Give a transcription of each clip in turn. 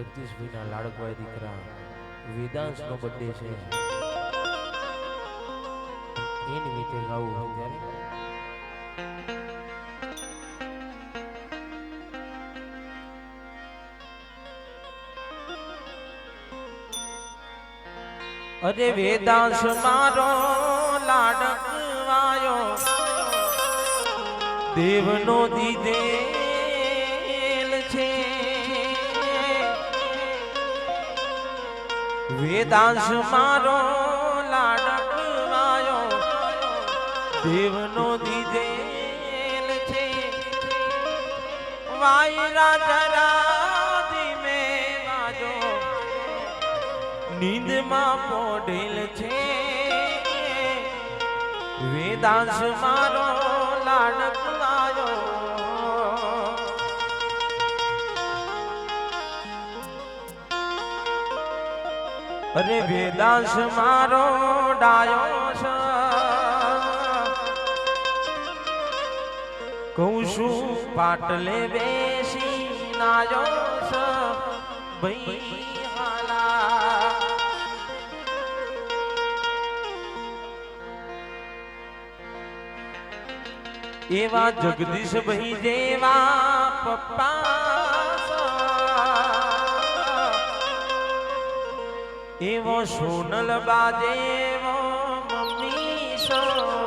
જગદીશભાઈના લાડકવાય દીકરા વેદાંશનો બર્થડે છે. એ નિમિત્તે ગાવું ત્યારે અરે વેદાંશ મારો લાડકવાયો દેવનો દીધેલ છે. વેદાંશ મારો લાડકવાયો દેવનો દીધેલ છે. વાયરા જરા ધીમે વાજો નીંદમાં પોઢેલ છે. વેદાંશ મારો લાડકવાયો અરે વેદાંશ મારો ડાયો છે. કહું છું પાટલે બેસી નાયો છે ભાઈ હાલા. એવા જગદીશભાઈ જેવા પપ્પા એવો સોનલ બાજેવો મમ્મી સો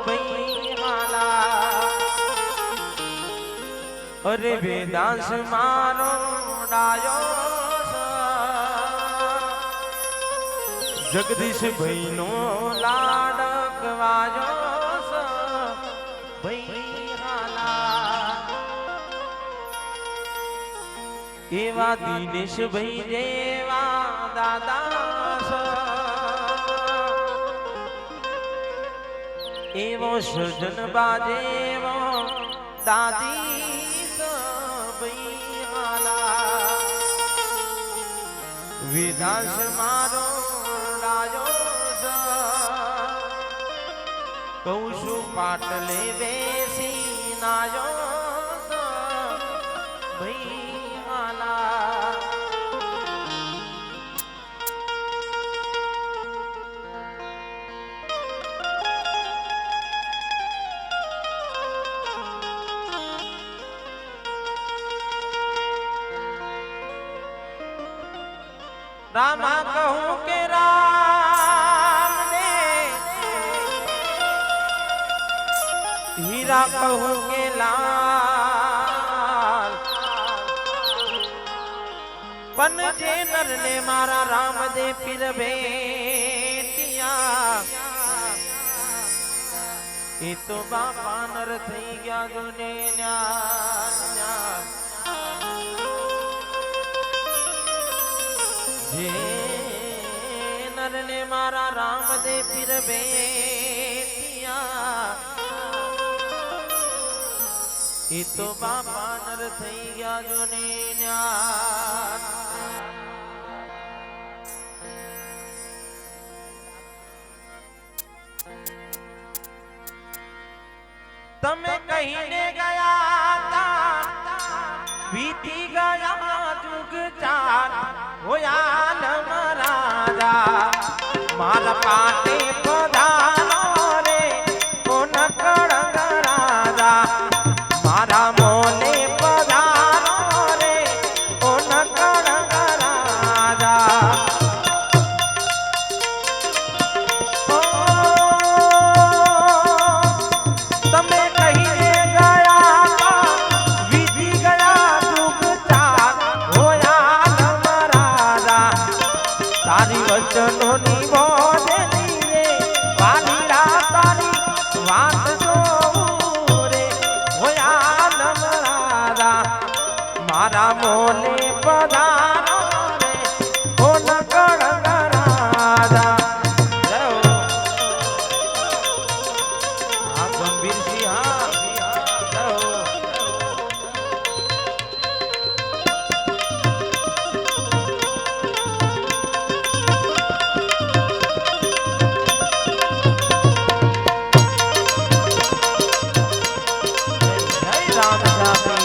ભાઈ હાલા. અરે વેદાંશ મારો ડાયો જગદીશભાઈ નો લાડકવાયો ભાઈ એવા દિનેશભાઈ જેવા દાદા એવો સજન બાજેવો દાદી ભાઈ હાલા. વેદાંશ મારો ડાયો કહું છું પાટલે બેસી નાયો ભાઈ રામા કહું કે રામ ને હીરા કહું કે લાલ પન જે નર ને મારા રામ દે પીર બેટિયા એ તો બાપા નર થઈ ગયા જોને ન્યા. જે નર ને મારા રામ દે પીર બેટિયા એ તો બાપા નર થઈ ગયા જોને ન્યા. તમે કહીને ગયા તા વીતી ગયા જુગ ચાર હોયા રાજા મારા પાટે પધારો રે કોન કળંગ રાજા મારા મોને પધારો રે કોન કળંગ રાજા. તમે કહીને ગયા વીતી ગયા દુઃખ ચાર હોયા રાજા તારી વચનોની બોધેલી રે વાલીડા તારી વાત જોઉં રે હોયા રાજા મારા મોને પધારો રે કોન કળંગ રાજા. આ ગંભીર સિંહ હા રામ સાથી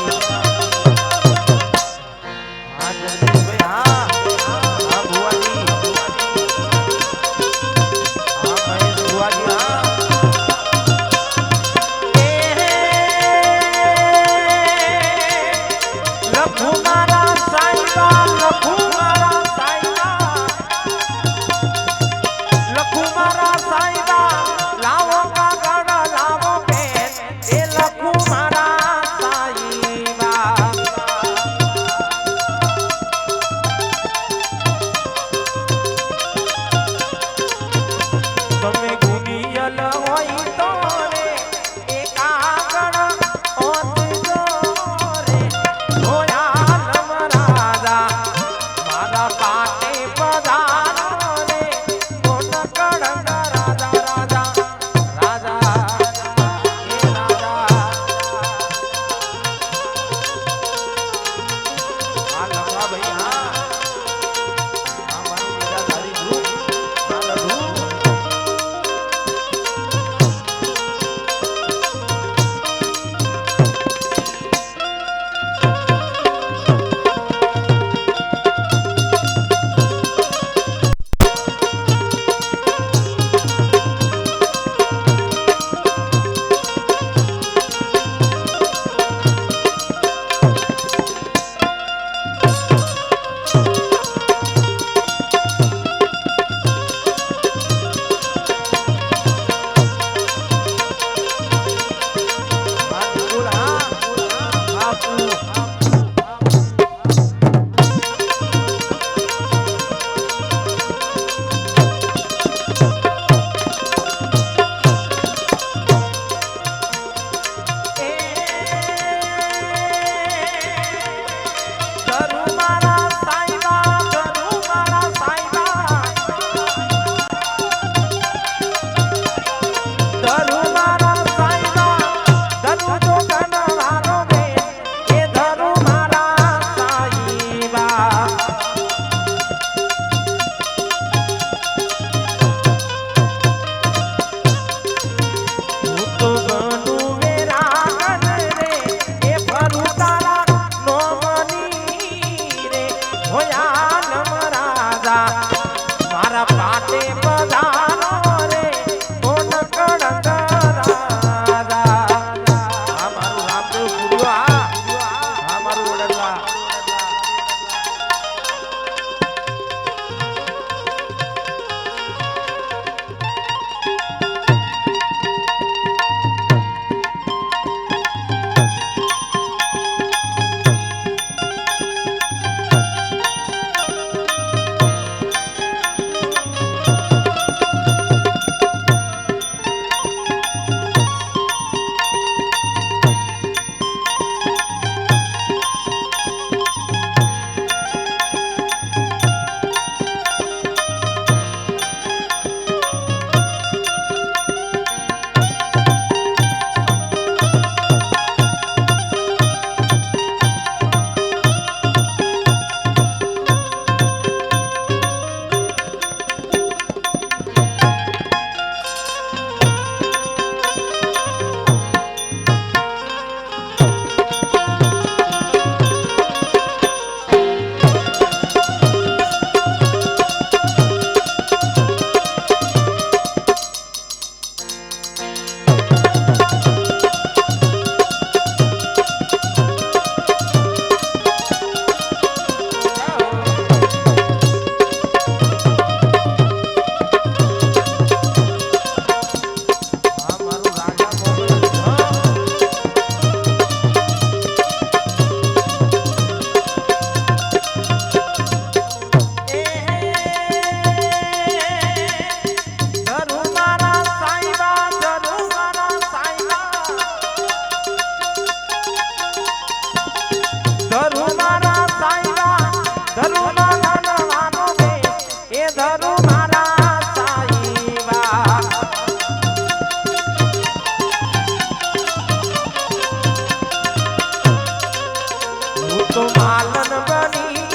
તો માલન બની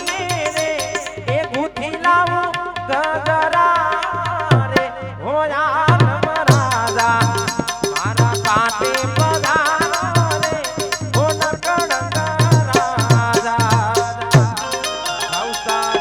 રે એ ગુથી લાવું ગગરા રે હોયા રાજા મારા પાટે પધારો રે હો નરકડ રાજા આવતા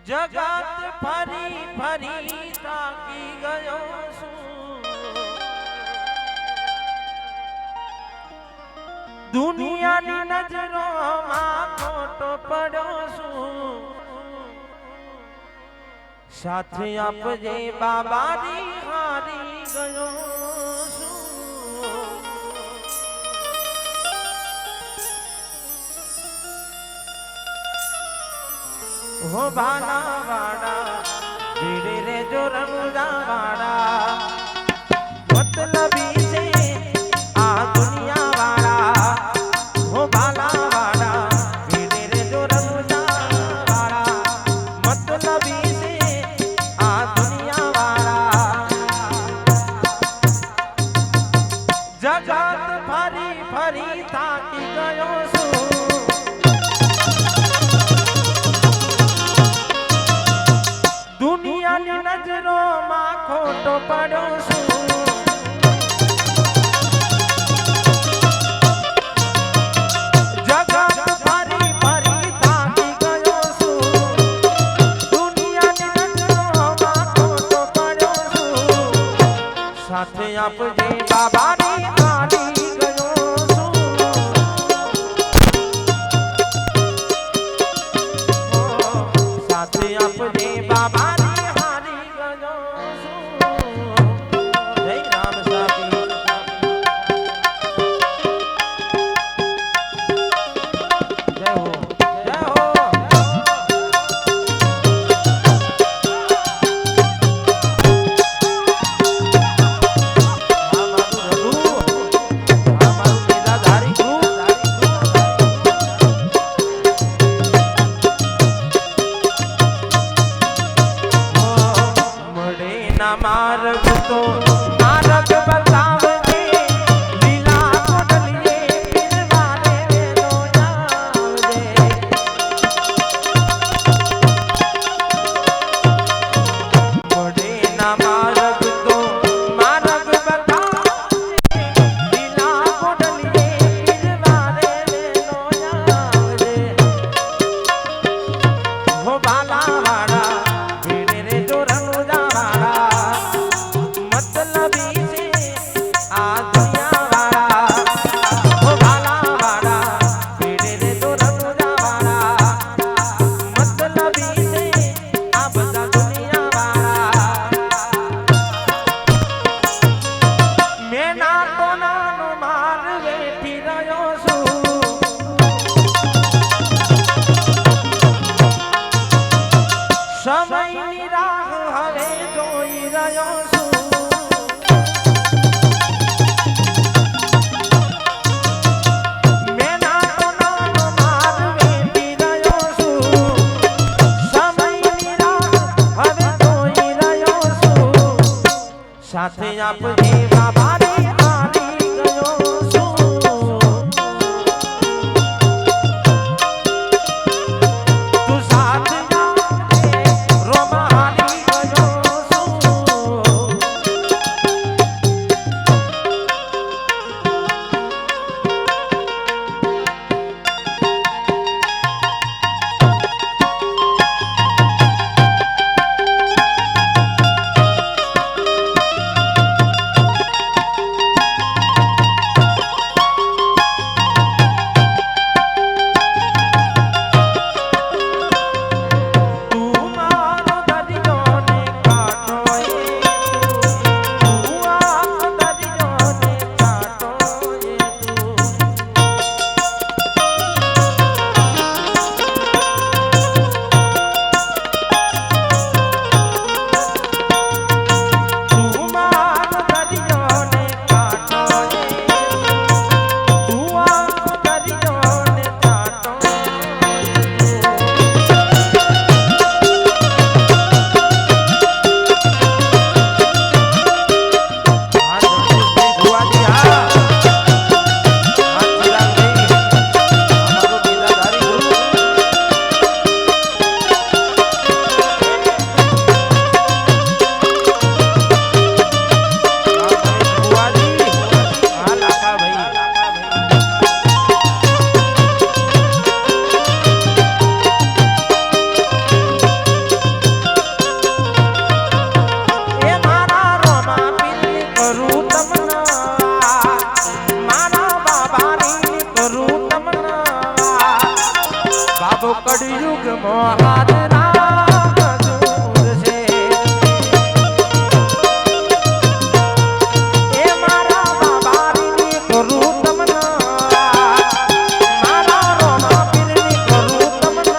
જગત ફરી ફરી તાકી ગયો છું દુનિયાની નજરોમાં ખોટો પડ્યો છું સાથે આપજે બાબાની હારી ગયો हो भाला वाड़ा धीरे रे जो रंगा वाड़ा मतलबी से आ दुनिया वाड़ा हो भाला वाड़ा धीरे रे जो रंगा वाड़ा मतलबी से आ दुनिया वाड़ा जगत फरी फरी ताकी गयो દુનિયાની નજરોમાં ખોટો પડ્યો છું જગત ફરી ફરી થાકી ગયો છું દુનિયાની નજરોમાં ખોટો પડ્યો છું સાથે આપજે બાબાની હારી ગયો છું બાબો કળિયુગ મહાદરા મજૂર છે એ મારા બાબાની કરું તમને મારા રોમા પીરની કરું તમને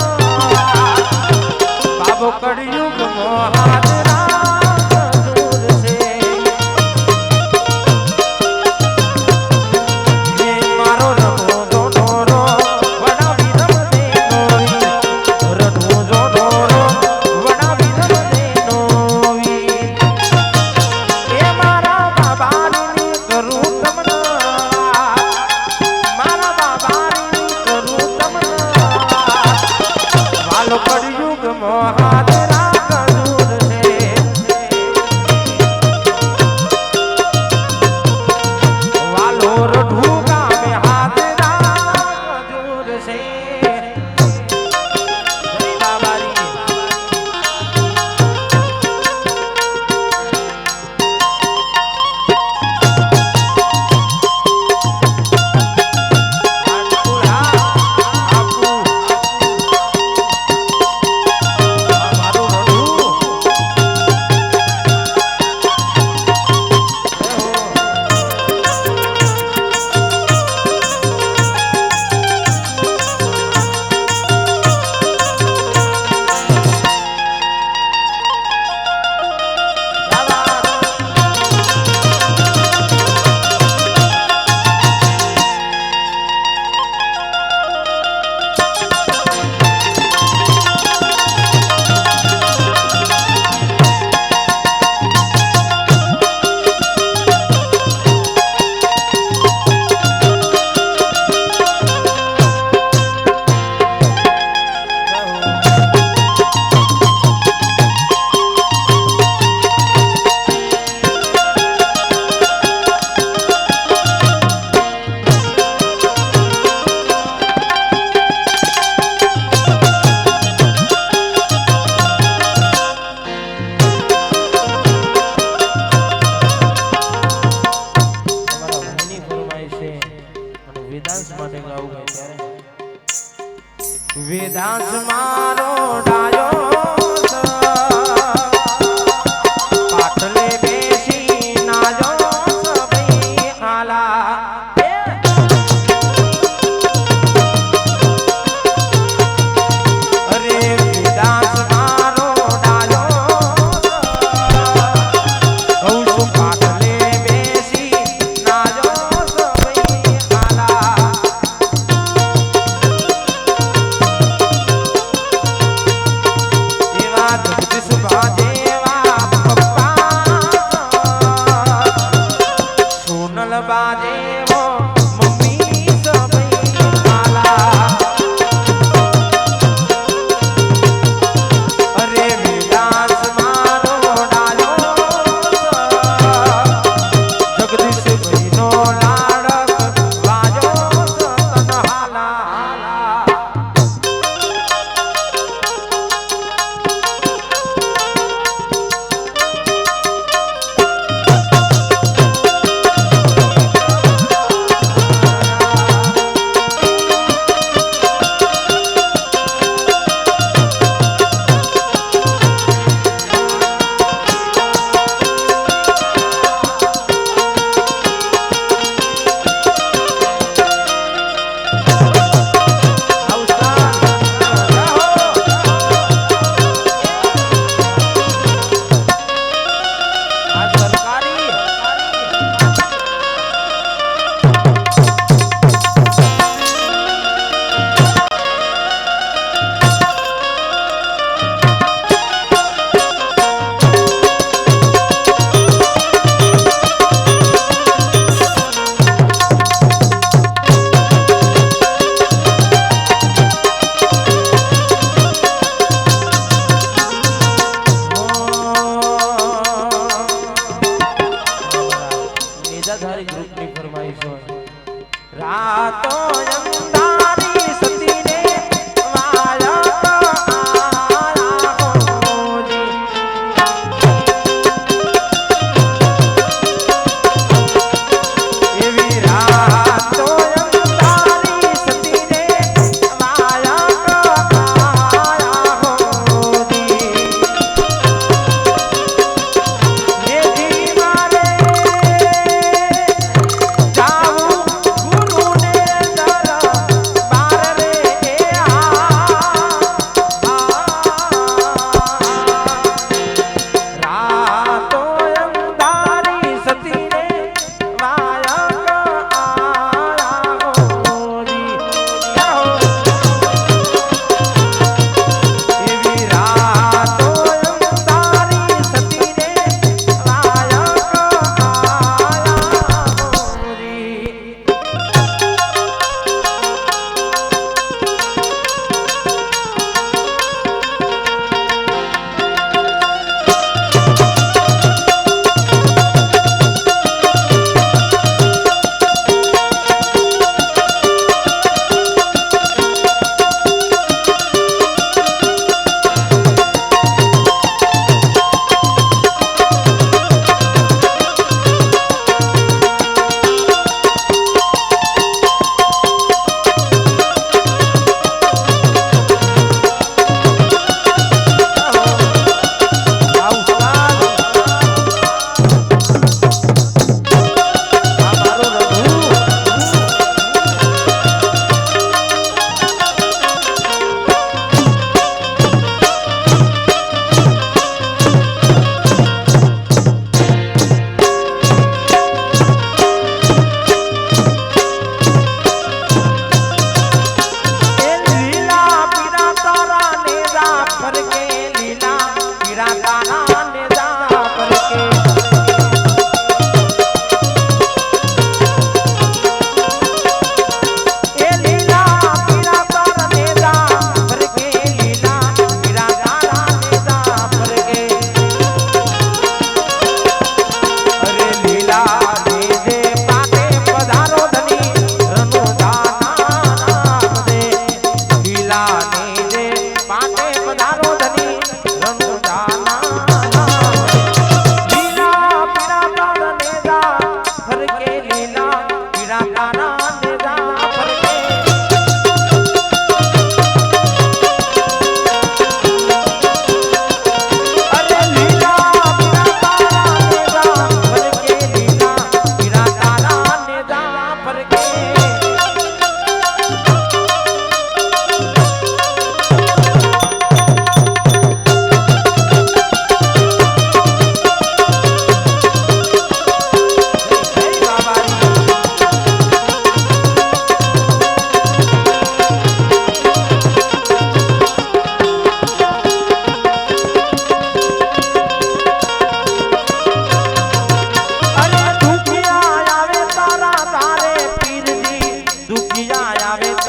બાબો કળિયુગ મહાદરા મજૂર છે એ મારો રમો દોડો કળિયુગ મહાદરા મજૂર છે વાલો રઢુ ગામે હાદરા મજૂર છે જય બાબારી વેદાંત મારો ડાયો પાટલે બેસી નાજો સભઈ આલા અરે વેદાંત મારો ડાયો હું પાટલે બેસી નાજો સભઈ આલા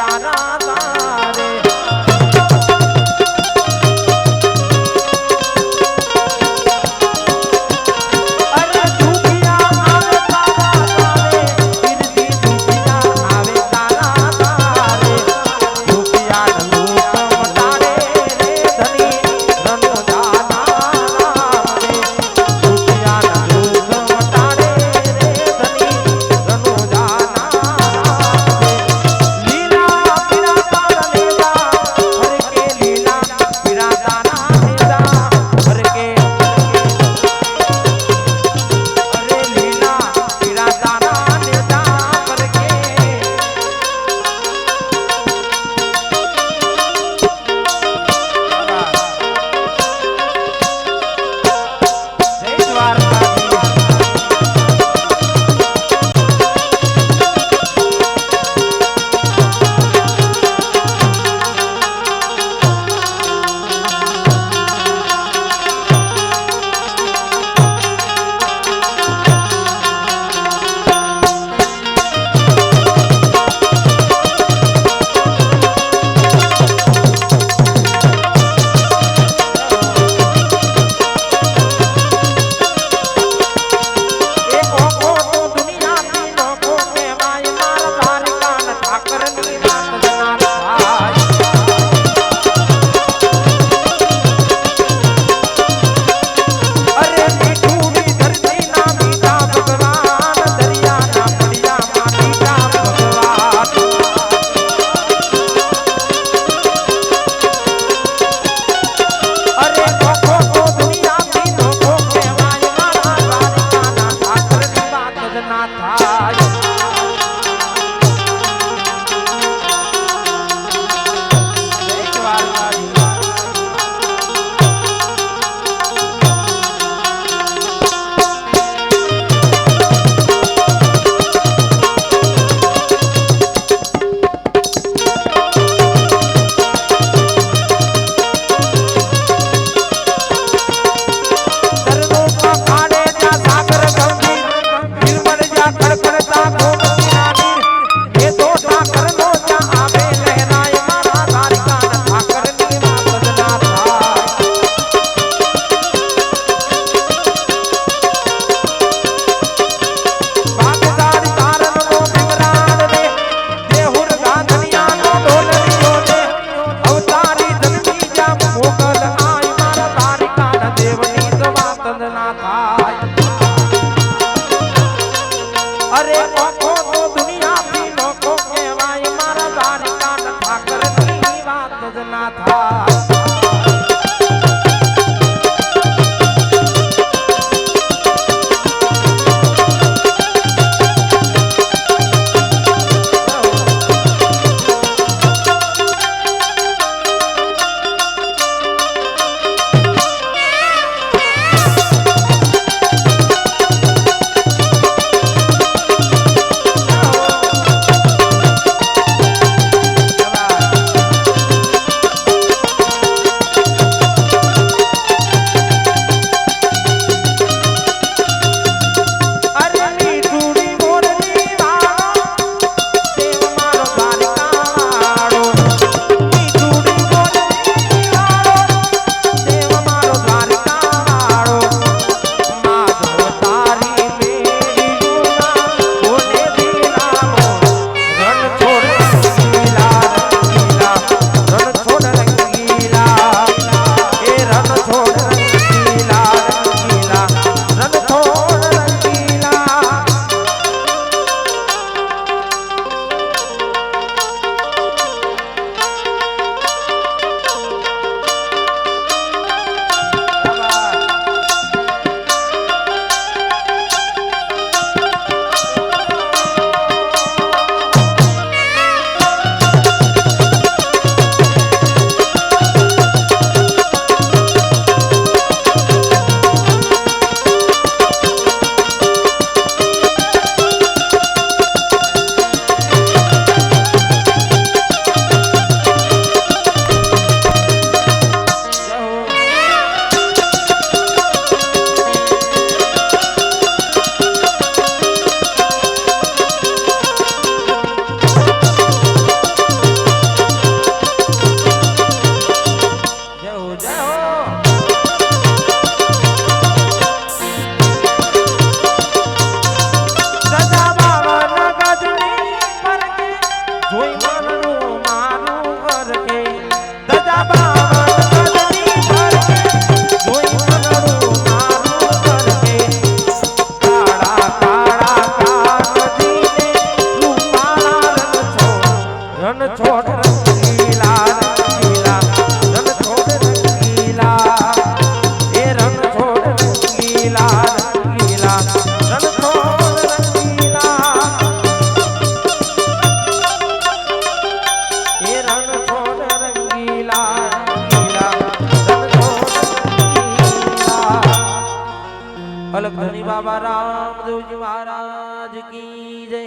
તારા તારે રણ છોડ રંગીલા રંગીલા રણ છોડ રંગીલા એ રણ છોડ રંગીલા રંગીલા રણ છોડ રંગીલા એ રણ છોડ રંગીલા રંગીલા રણ છોડ રંગીલા અલગ ધની બાબા રામદેવજી મહારાજ કી જય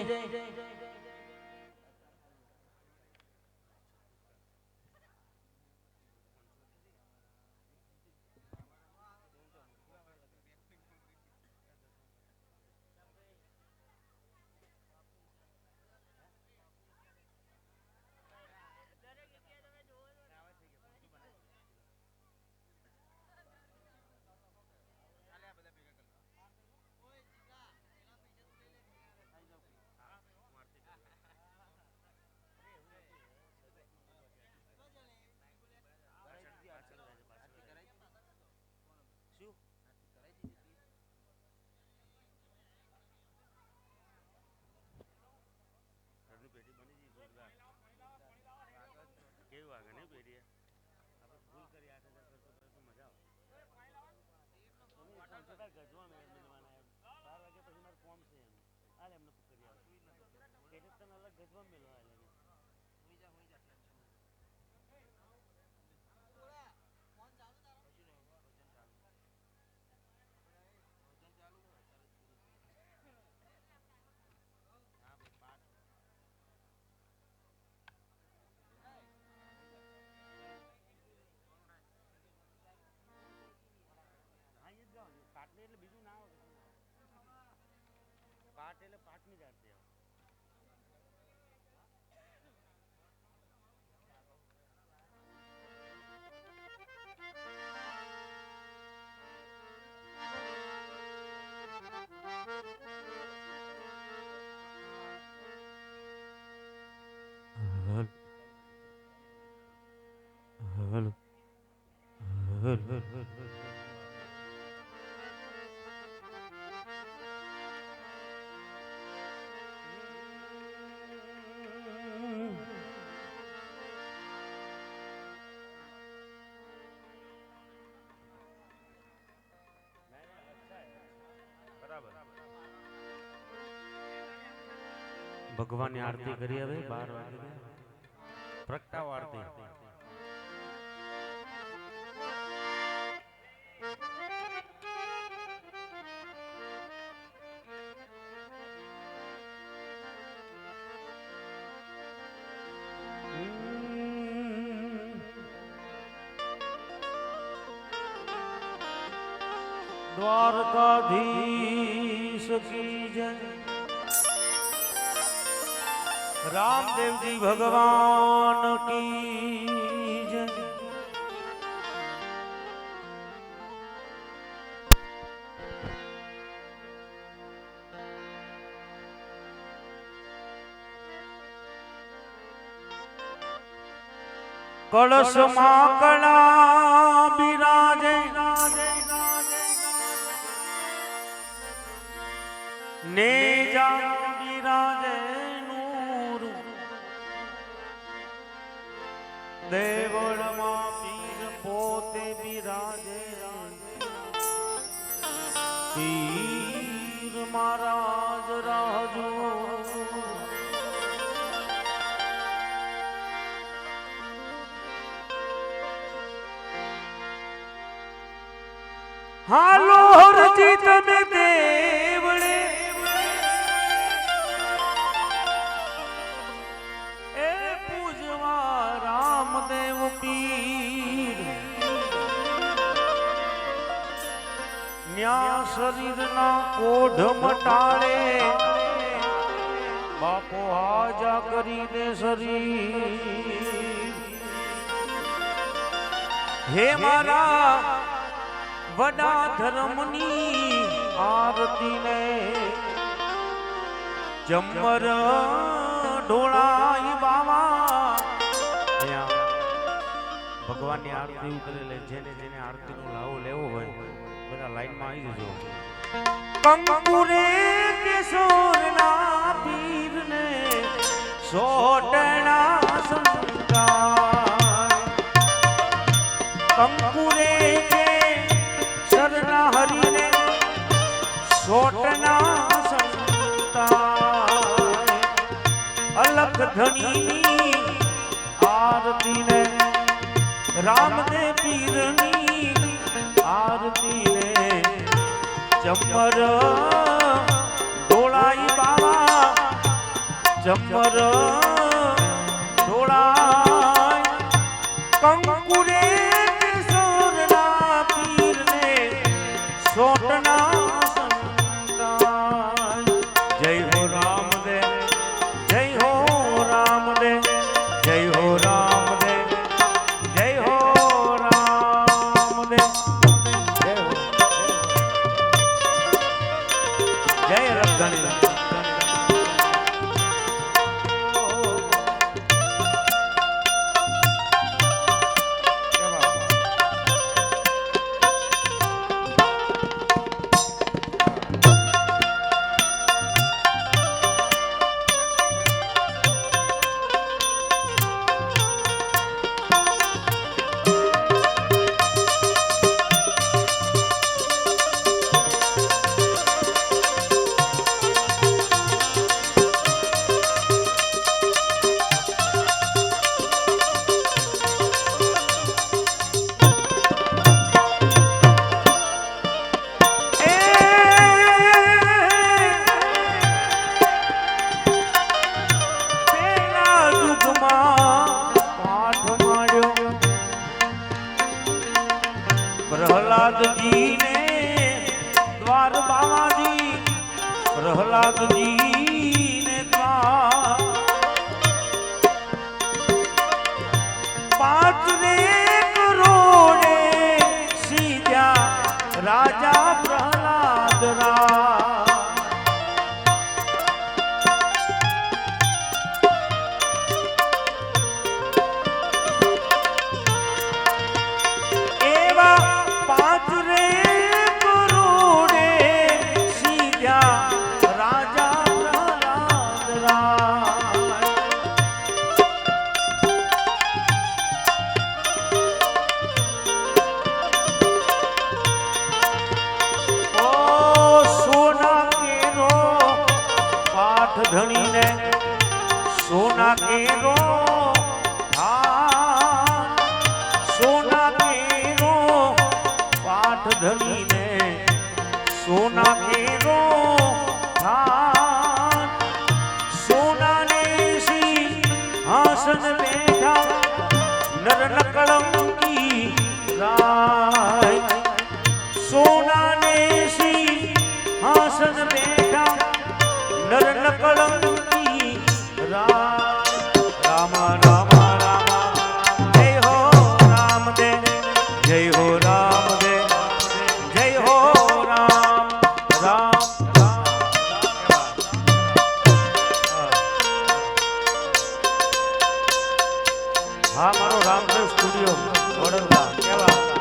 ભગવાનની આરતી કરી હવે 12 વાગે પ્રગટાવ આરતી દ્વારકાધીશ કી જય रामदेव जी भगवान की जय कलश माकड़ा बिराजे ने जा बिराजे देवळમાં પીર પોતે બિરાજે પીર મહારાજ રાજુ હાલો હરજી તમે દેવળે રામદેવ પીર ન્યા શરીરના કોઢ મટાડે બાપો હાજા કરી દે શરીર હે મારા વડા ધર્મની આરતીને ચમર ઢોળાઈ બાવા ભગવાનની આરતી ઉતરેલે જેને જેને આરતીનો લાવો લેવો હોય બધા લાઈનમાં આવી જજો કંકુરે કિશોરના પીરને સોટણા પીરની આરતી ને રામદેવ પીરની આરતી ને ચમર ઢોળાઈ બાવા ચમર ઢોળાઈ કંકુરે કિશોરના પીરને સોટના સંતાય જય હો રામદેવ જય હો રામદેવ જય હો રામદેવ જય હો રામદેવ જય હો જય રઘણી પ્રહલાદજી ને દ્વાર બાવાજી પ્રહલાદજી ને દ્વાર પાત્રે કરોડે સીધ્યા રાજા પ્રહલાદ ધણી ને સોના કેરો સોના કેરો પાઠ ધણી ને સોના કેરો સોના ને સિંહાસન બેઠા નર નકળંકી રાય સોના ને સિંહાસન બેઠા નર નકળંકી રામ રામ રામ જય હો રામદેવ જય હો રામદેવ જય હો રામ રામ હા મારો રામદેવ સ્ટુડિયો વડોદરા કેવા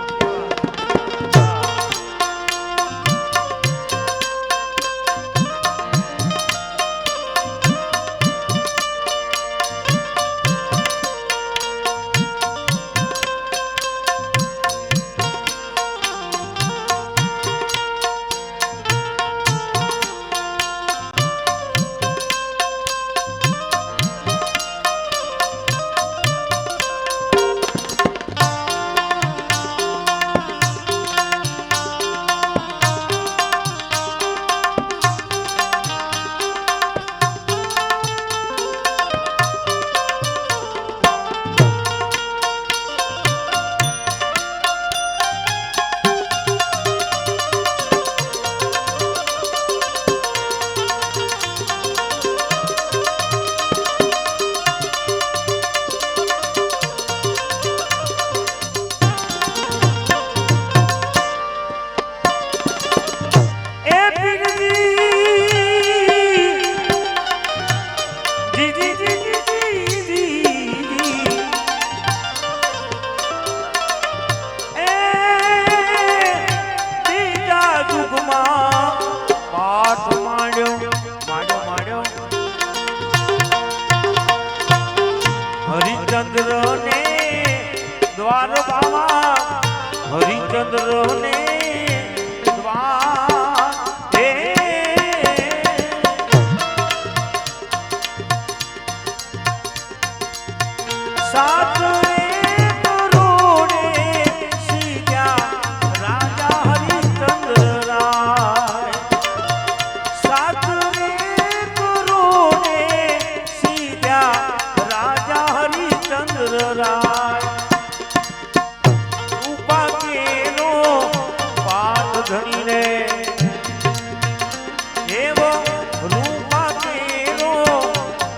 હરિચંદ્ર ને દ્વાર બાવા હરિચંદ્ર ને દ્વાર साथ एक रोड़े सीधा राजा हरिश्चंद्र राय। साथ एक रोड़े सीधा राजा हरिश्चंद्र राय। रूपा केनो पाठ धनीने एवो रूपा केनो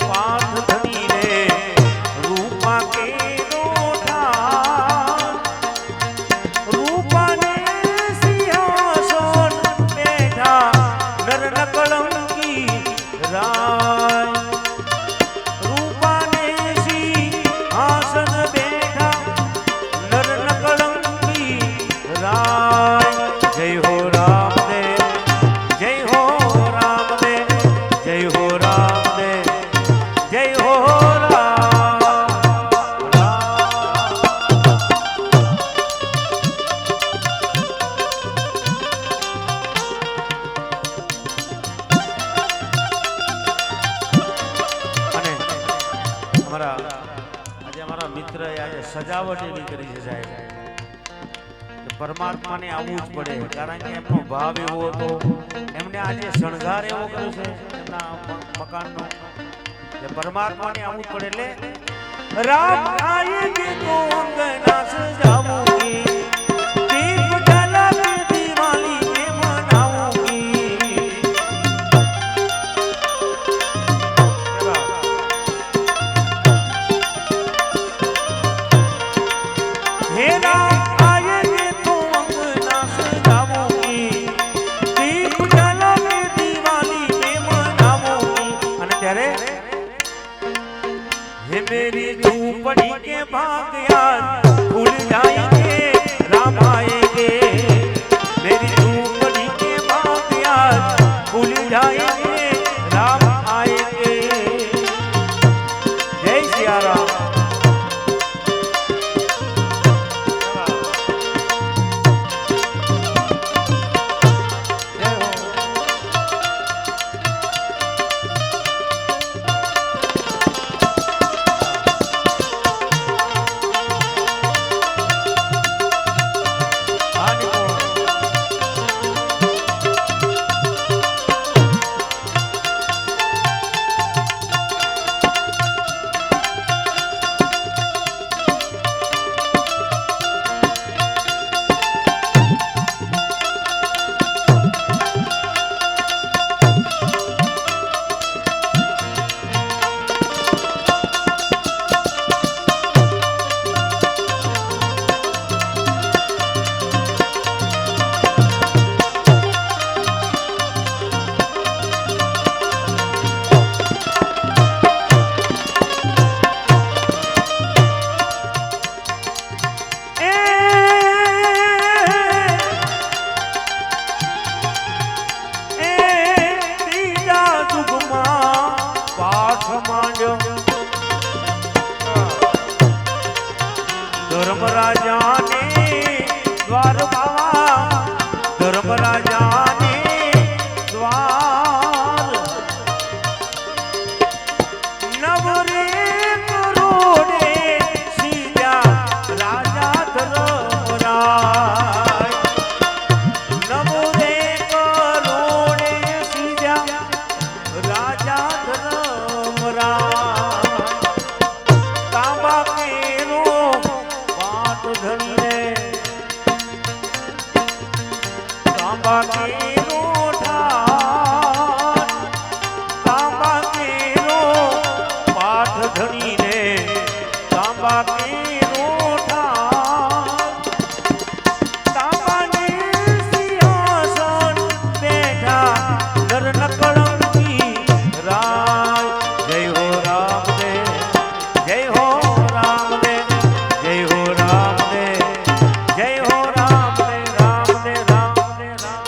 पाठ धनीने रूपा केनो ठाण। रूपा ने सिंहासन बैठा नर न कलंकी राय। रूपा ने सिंहासन बैठा नर न कलंकी राय। जय हो रामदेव जय हो रामदेव जय हो रामदेव जय हो राम અને અમારા મિત્રએ આજે સજાવટ એવી કરી છે સાહેબ, પરમાત્માને આવવું જ પડે, કારણ કે એમનો ભાવ એવો હતો, એમને આજે શણગાર એવો કર્યો છે એમના મકાનનો કે પરમાત્માને આવવું જ પડે। એટલે રામ આયેગે તો અંગના સજાવુંગી, દીપ જલા કે દિવાળી કે મનાવુંગી। હે રામ आएगे तो अंगना सजावूंगी, दीप जला के दिवाली में मनावूंगी। અને ત્યારે हे मेरी झूपड़ी के भाग यार भूल जाएंगे राम आएंगे। मेरी झूपड़ी के भाग यार भूल जाएंगे राम आएंगे। जय सिया राम। धर्मराजा ने द्वार बाबा, धर्मराजा ने द्वार नवरे करोड़े सीधा राजा धर्मराय। नवरे करोड़े सीधा राजा धर्मराय। तांबा केरो पाठ धनीने तांबा केरो ठाण। तांबा केरो पाठ धनीने तांबा केरो ठाण। तांबा ने सिंहासन बैठा नर न कलंकी राय। जय हो रामदेव जय हो रामदेव जय हो रामदेव जय हो रामदेव रामदेव रामदेव राम।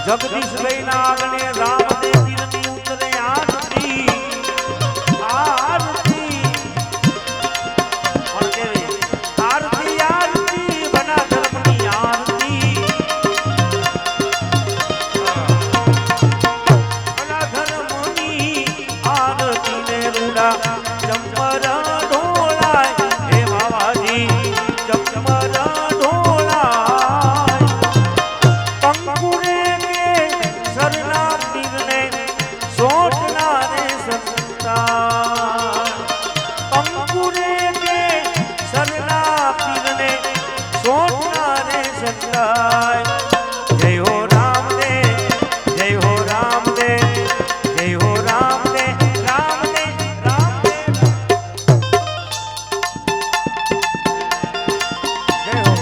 જગદીશ ભાઈ ના આગને રામદેવ પીરની ઉતરે આરતી આરતી પણ કેવી આરતી આરતી બના ધર્મની આરતી બના ધર્મની આરતી ને રૂડા ચંપર ઢોળાય હે બાવાજી ચંપર ઢોળાય કંકુરે કે સરના પીરને સોટનારે સંતાન કંકુરે કે સરના પીરને સોટનારે સંતાન જય હો રામદેવ જય હો રામદેવ જય હો રામદેવ રામદેવ રામદેવ જય હો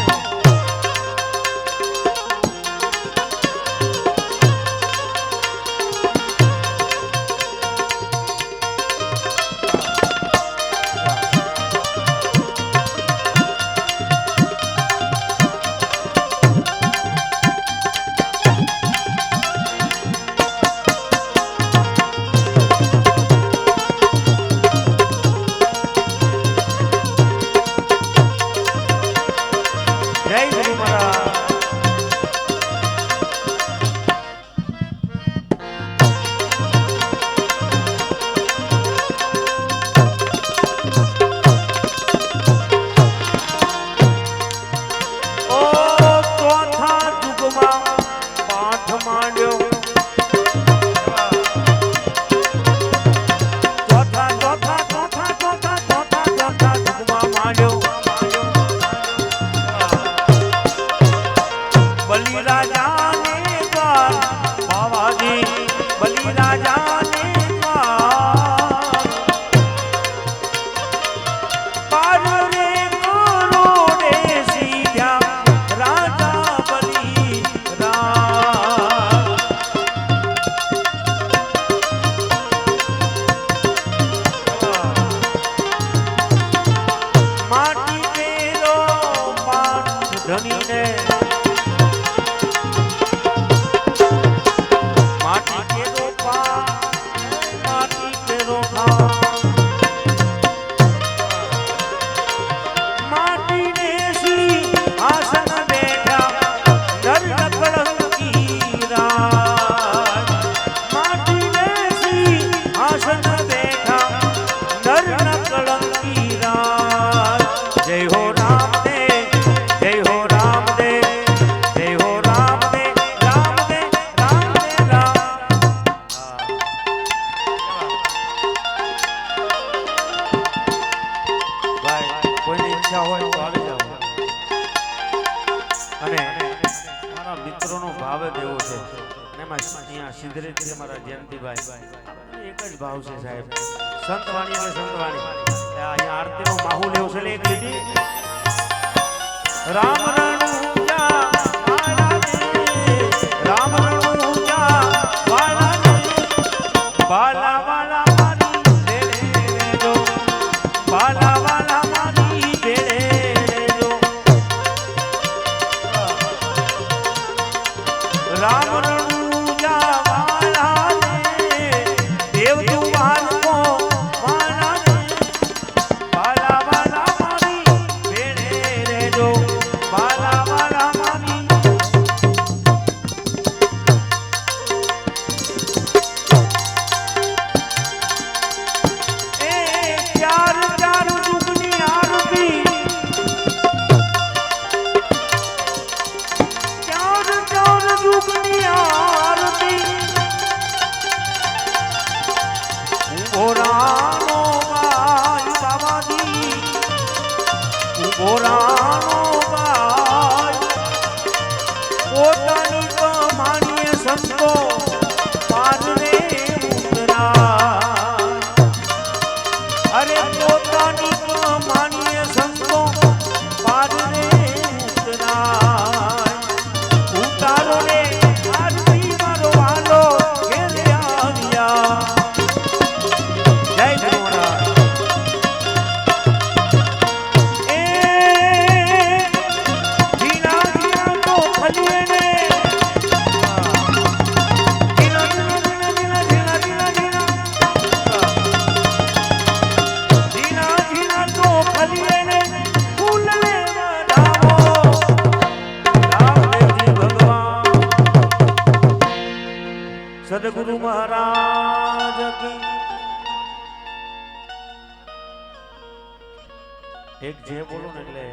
જય ગુરુ મહારાજ ઓ ચોથા યુગમાં પાઠ માંડ્યો ચોથા ચોથા ચોથા ચોથા ચોથા ચોથા યુગમાં માંડ્યો બલિરાજાને દ્વાર બાવાજી બલિરાજાને દ્વાર પાર રે કરોડે સીધ્યા રાજા બલિરાજ માટી પેરો પાઠ ધણીને माटी के रोपा माटी के रोपा माटी ने सी आसन बैठा नर कलंकी राज माटी ने सी आसन बैठा नर कलंकी राज जय हो रामदेव जय हो रामदेव जय हो रामदेव रामदेव रामदेव राम ભાઈ કોઈની ઈચ્છા હોય તો આવી જાવ અને મારા મિત્રોનો ભાવ જ એવો છે અને એમાં અહીંયા સિદ્ધરેથી મારા જયંતિભાઈ એક જ ભાવ છે સાહેબ સંતવાણી અને સંતવાણી અહીંયા આરતીનો માહોલ એવો છે એક લીધી રામ રણુજા વાળા રે રામ રણુજા વાળા રે બાલા વાલા મારી ભેળે રેજો બાલા વાલા મારી ભેળે રેજો રામ રણુજા વાળા રે દેવ તુમાર કો વાળા રે બાલા વાલા મારી ભેળે રેજો બાલા વાલા મારી એ ચાર ચાર યુગની આરતી ચાર ચાર યુગની સદગુરુ મહારાજ કી એક જે બોલો ને એટલે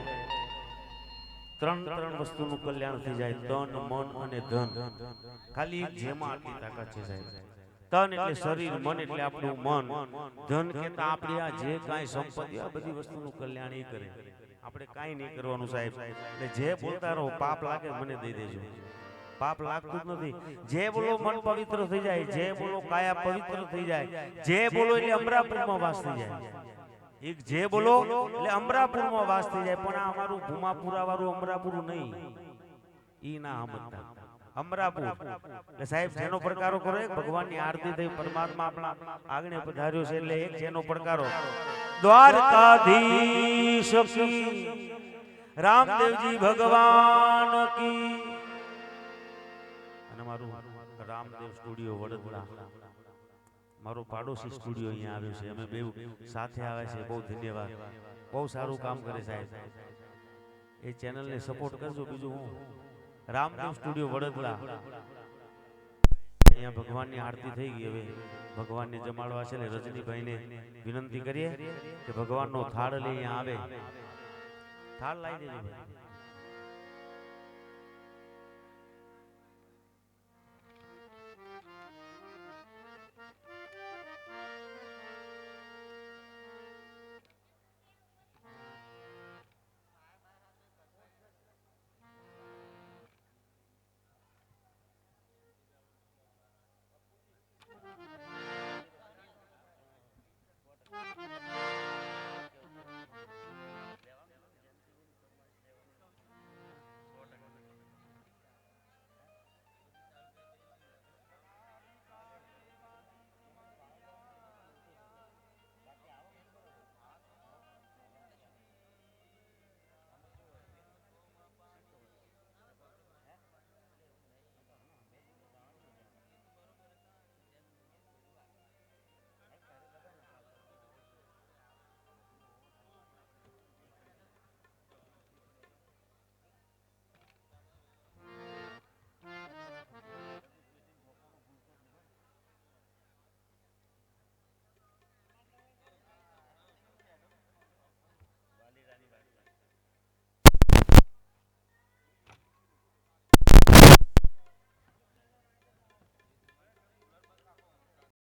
ત્રણ વસ્તુનું કલ્યાણ થઈ જાય તન મન અને ધન ખાલી એક જેમાં આટલી તાકાત છે સાહેબ તન એટલે શરીર મન એટલે આપણું મન ધન કેતા આપણી આ જે કાંઈ સંપત્તિ આ બધી વસ્તુનું કલ્યાણ એ કરે આપણે કાંઈ નહીં કરવાનું સાહેબ એટલે જે બોલતા રહો પાપ લાગે મને દઈ દેજો પાપ લાગતું જ નથી જે બોલો મન પવિત્ર થઈ જાય જે બોલો કાયા પવિત્ર થઈ જાય જે બોલો એટલે અમરાપુરમાં વાસ થઈ જાય એક જે બોલો એટલે અમરાપુરમાં વાસ થઈ જાય પણ આ અમારું ભૂમાપુરા વાળું અમરાપુર નહીં ઈ ના સમજતા અમરાપુર એટલે સાહેબ જેનો પડકારો કરો એક ભગવાનની આરતી થઈ પરમાત્મા આપણા આગળ પધાર્યો છે એટલે એક જેનો પડકારો દ્વારકાધીશ કી રામદેવજી ભગવાન કી અને મારું રામદેવ સ્ટુડિયો વડોદરા મારો પાડોશી સ્ટુડિયો અહીંયા આવ્યો છે અમે બે સાથે આવ્યા છે બહુ ધન્યવાદ બહુ સારું કામ કરે સાહેબ એ ચેનલને સપોર્ટ કરજો બીજું હું રામદેવ સ્ટુડિયો વડોદરા અહીંયા ભગવાનની આરતી થઈ ગઈ હવે ભગવાનને જમાડવા છે એટલે રજનીભાઈને વિનંતી કરીએ કે ભગવાનનો થાળ લઈ અહીંયા આવે થાળ લાવી દેજો ભાઈ